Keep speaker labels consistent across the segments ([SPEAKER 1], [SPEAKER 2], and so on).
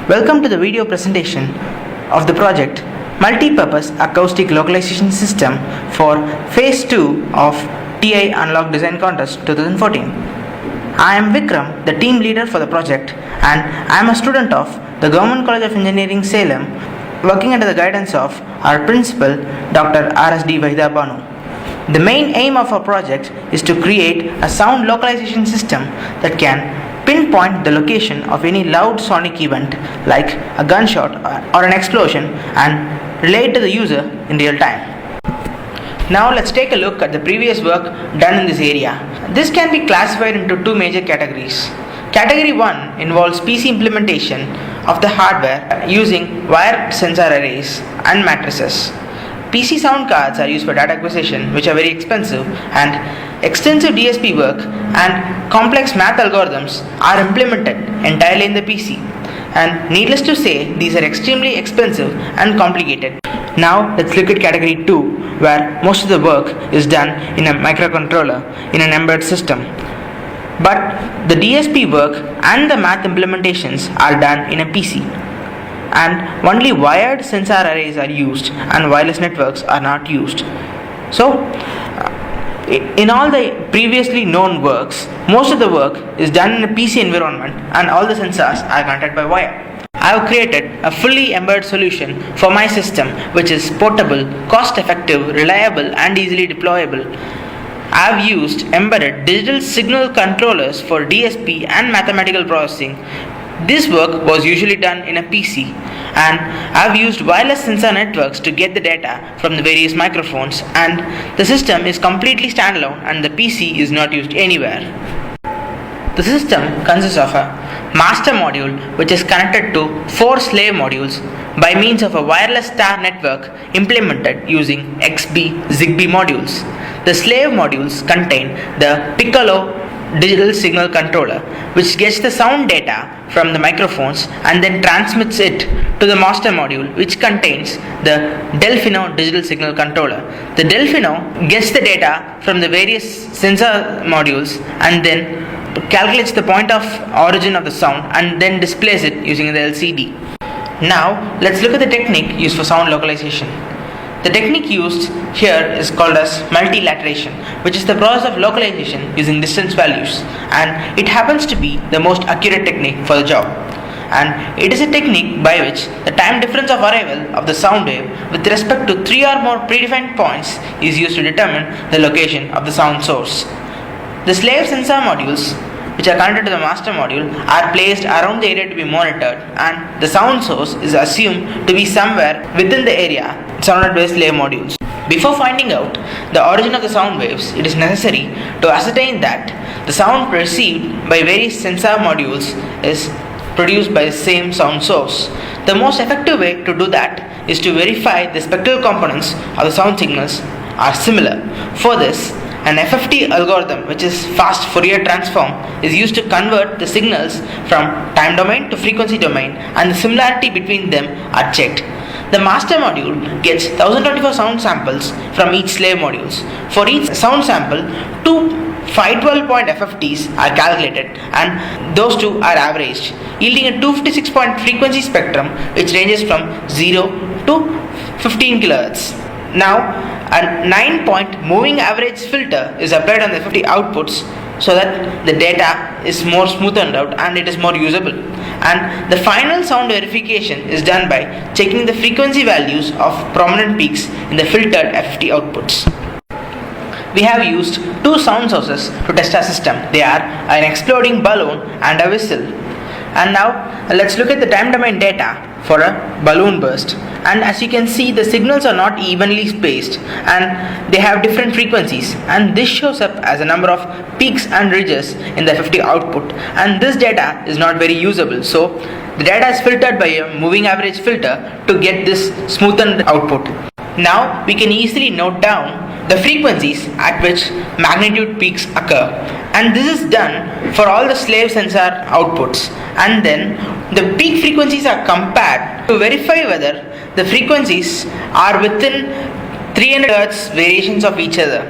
[SPEAKER 1] Welcome to the video presentation of the project Multipurpose Acoustic Localization System for Phase 2 of TIIC Analog Design Contest 2014. I am Vikram, the team leader for the project, and I am a student of the Government College of Engineering, Salem, working under the guidance of our principal, Dr. R.S.D. Vahida Banu. The main aim of our project is to create a sound localization system that can pinpoint the location of any loud sonic event like a gunshot or an explosion and relate to the user in real time. Now let's take a look at the previous work done in this area. This can be classified into two major categories. Category 1 involves PC implementation of the hardware using wired sensor arrays and matrices. PC sound cards are used for data acquisition, which are very expensive, and extensive DSP work and complex math algorithms are implemented entirely in the PC. And needless to say, these are extremely expensive and complicated. Now let's look at category 2, where most of the work is done in a microcontroller in an embedded system. But the DSP work and the math implementations are done in a PC. And only wired sensor arrays are used and wireless networks are not used. So, in all the previously known works, most of the work is done in a PC environment and all the sensors are connected by wire. I have created a fully embedded solution for my system which is portable, cost-effective, reliable and easily deployable. I have used embedded digital signal controllers for DSP and mathematical processing. This work was usually done in a PC, and I have used wireless sensor networks to get the data from the various microphones, and the system is completely standalone and the PC is not used anywhere. The system consists of a master module which is connected to 4 slave modules by means of a wireless star network implemented using XB Zigbee modules. The slave modules contain the Piccolo digital signal controller, which gets the sound data from the microphones and then transmits it to the master module, which contains the Delfino digital signal controller. The Delfino gets the data from the various sensor modules and then calculates the point of origin of the sound and then displays it using the LCD. Now let's look at the technique used for sound localization. The technique used here is called as multilateration, which is the process of localization using distance values, and it happens to be the most accurate technique for the job. And it is a technique by which the time difference of arrival of the sound wave with respect to 3 or more predefined points is used to determine the location of the sound source. The slave sensor modules, which are connected to the master module, are placed around the area to be monitored, and the sound source is assumed to be somewhere within the area surrounded by slave modules. Before finding out the origin of the sound waves, it is necessary to ascertain that the sound received by various sensor modules is produced by the same sound source. The most effective way to do that is to verify the spectral components of the sound signals are similar. For this, an FFT algorithm, which is fast Fourier transform, is used to convert the signals from time domain to frequency domain, and the similarity between them are checked. The master module gets 1024 sound samples from each slave modules. For each sound sample, 2 512-point FFTs are calculated, and those two are averaged, yielding a 256-point frequency spectrum which ranges from 0 to 15 kHz. Now, a 9-point moving average filter is applied on the FFT outputs so that the data is more smoothened out and it is more usable. And the final sound verification is done by checking the frequency values of prominent peaks in the filtered FFT outputs. We have used 2 sound sources to test our system. They are an exploding balloon and a whistle. And now let's look at the time domain data for a balloon burst. And as you can see, the signals are not evenly spaced and they have different frequencies, and this shows up as a number of peaks and ridges in the FFT output, and this data is not very usable. So the data is filtered by a moving average filter to get this smoothened output. Now we can easily note down the frequencies at which magnitude peaks occur, and this is done for all the slave sensor outputs, and then the peak frequencies are compared to verify whether the frequencies are within 300 Hz variations of each other.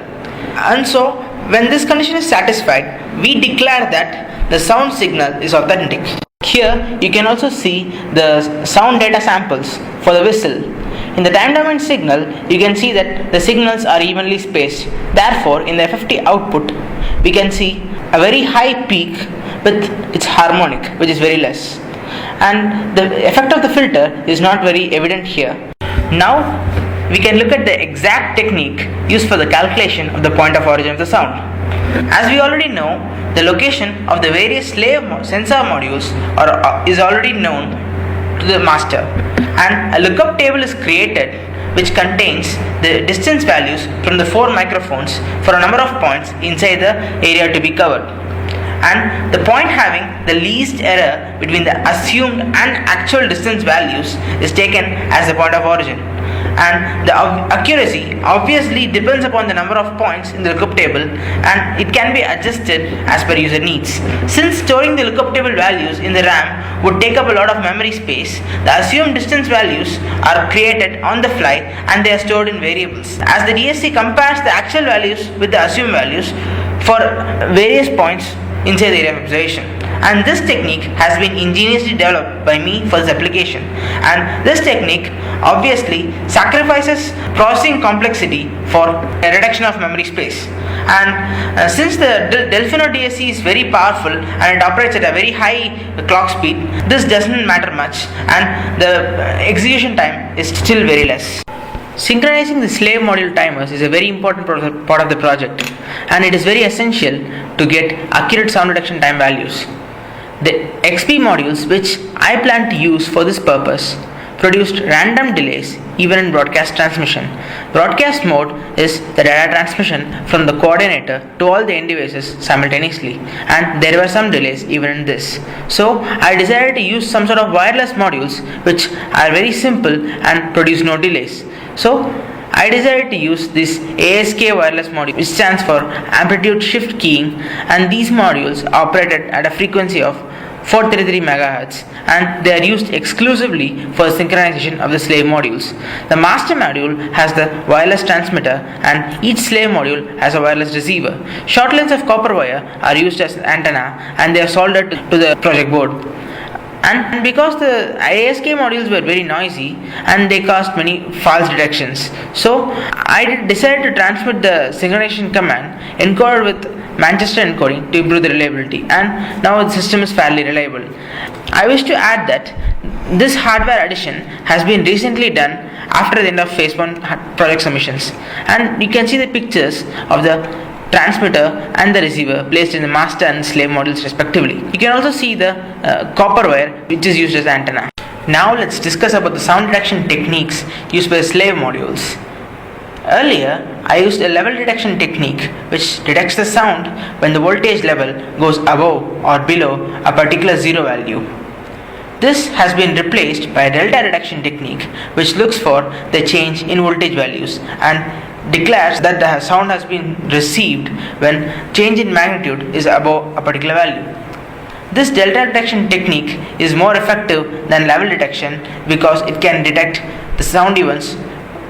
[SPEAKER 1] And so when this condition is satisfied, we declare that the sound signal is authentic. Here you can also see the sound data samples for the whistle. In the time domain signal, you can see that the signals are evenly spaced. Therefore, in the FFT output, we can see a very high peak with its harmonic, which is very less. And the effect of the filter is not very evident here. Now, we can look at the exact technique used for the calculation of the point of origin of the sound. As we already know, the location of the various slave sensor modules is already known to the master, and a lookup table is created which contains the distance values from the 4 microphones for a number of points inside the area to be covered. And the point having the least error between the assumed and actual distance values is taken as the point of origin. And the accuracy obviously depends upon the number of points in the lookup table, and it can be adjusted as per user needs. Since storing the lookup table values in the RAM would take up a lot of memory space, the assumed distance values are created on the fly and they are stored in variables. As the DSC compares the actual values with the assumed values for various points inside the area of observation. And this technique has been ingeniously developed by me for this application. And this technique obviously sacrifices processing complexity for a reduction of memory space. And since the Delfino DSC is very powerful and it operates at a very high clock speed, this doesn't matter much, and the execution time is still very less. Synchronizing the slave module timers is a very important part of the project, and it is very essential to get accurate sound reduction time values. The XP modules, which I plan to use for this purpose, produced random delays even in broadcast transmission. Broadcast mode is the data transmission from the coordinator to all the end devices simultaneously, and there were some delays even in this. So I decided to use some sort of wireless modules which are very simple and produce no delays. So I decided to use this ASK wireless module, which stands for amplitude shift keying, and these modules operated at a frequency of 433 MHz, and they are used exclusively for synchronization of the slave modules. The master module has the wireless transmitter, and each slave module has a wireless receiver. Short lengths of copper wire are used as antenna, and they are soldered to the project board. And because the ASK modules were very noisy and they caused many false detections, so I decided to transmit the synchronization command encoded with Manchester encoding to improve the reliability, and now the system is fairly reliable. I wish to add that this hardware addition has been recently done after the end of phase 1 project submissions, and you can see the pictures of the transmitter and the receiver placed in the master and slave modules respectively. You can also see the copper wire which is used as antenna. Now let's discuss about the sound detection techniques used by the slave modules. Earlier, I used a level detection technique which detects the sound when the voltage level goes above or below a particular zero value. This has been replaced by a delta detection technique which looks for the change in voltage values and declares that the sound has been received when change in magnitude is above a particular value. This delta detection technique is more effective than level detection because it can detect the sound events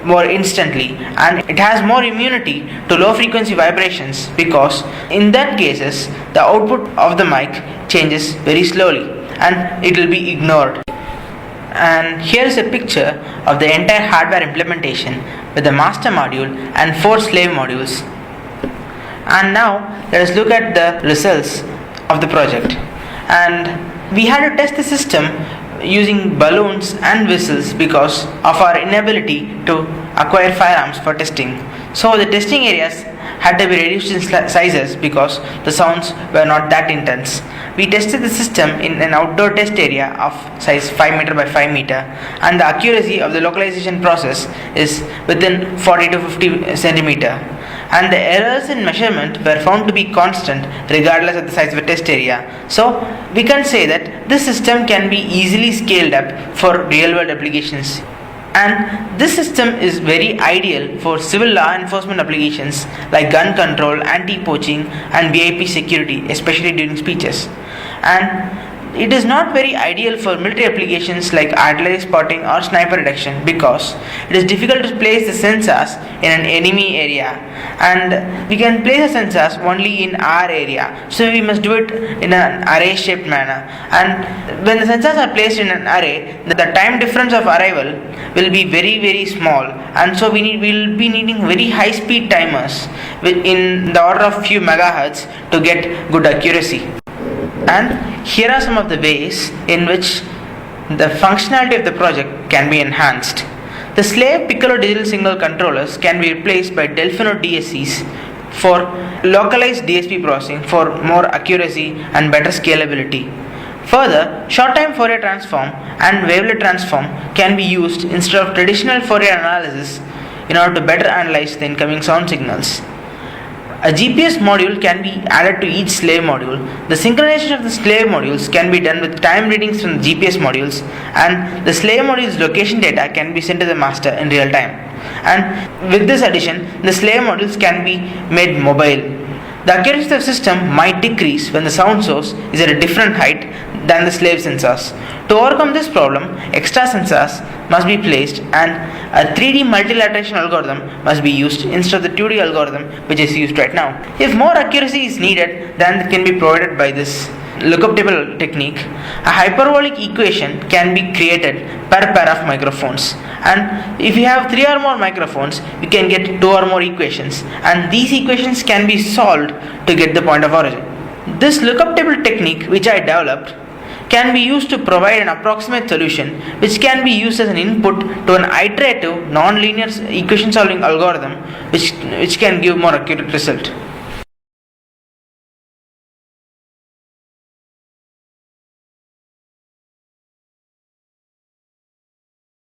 [SPEAKER 1] more instantly, and it has more immunity to low frequency vibrations because in that cases the output of the mic changes very slowly and it will be ignored. And here is a picture of the entire hardware implementation with the master module and 4 slave modules. And now let us look at the results of the project. And we had to test the system using balloons and whistles because of our inability to acquire firearms for testing. So the testing areas had to be reduced in sizes because the sounds were not that intense. We tested the system in an outdoor test area of size 5 meter by 5 meter, and the accuracy of the localization process is within 40 to 50 centimeter, and the errors in measurement were found to be constant regardless of the size of the test area. So we can say that this system can be easily scaled up for real world applications. And this system is very ideal for civil law enforcement applications like gun control, anti-poaching and VIP security, especially during speeches. And It is not very ideal for military applications like artillery spotting or sniper detection because it is difficult to place the sensors in an enemy area, and we can place the sensors only in our area. So we must do it in an array shaped manner. And when the sensors are placed in an array, the time difference of arrival will be very small, and so we will be needing very high speed timers in the order of few megahertz to get good accuracy. And here are some of the ways in which the functionality of the project can be enhanced. The slave piccolo digital signal controllers can be replaced by Delfino DSCs for localized DSP processing for more accuracy and better scalability. Further, short-time Fourier transform and wavelet transform can be used instead of traditional Fourier analysis in order to better analyze the incoming sound signals. A GPS module can be added to each slave module. The synchronization of the slave modules can be done with time readings from the GPS modules, and the slave module's location data can be sent to the master in real time. And with this addition, the slave modules can be made mobile. The accuracy of the system might decrease when the sound source is at a different height than the slave sensors. To overcome this problem, extra sensors must be placed and a 3D multilateration algorithm must be used instead of the 2D algorithm which is used right now. If more accuracy is needed than can be provided by this lookup table technique, a hyperbolic equation can be created per pair of microphones, and if you have 3 or more microphones you can get 2 or more equations, and these equations can be solved to get the point of origin. This lookup table technique which I developed can be used to provide an approximate solution which can be used as an input to an iterative non-linear equation solving algorithm which can give more accurate result.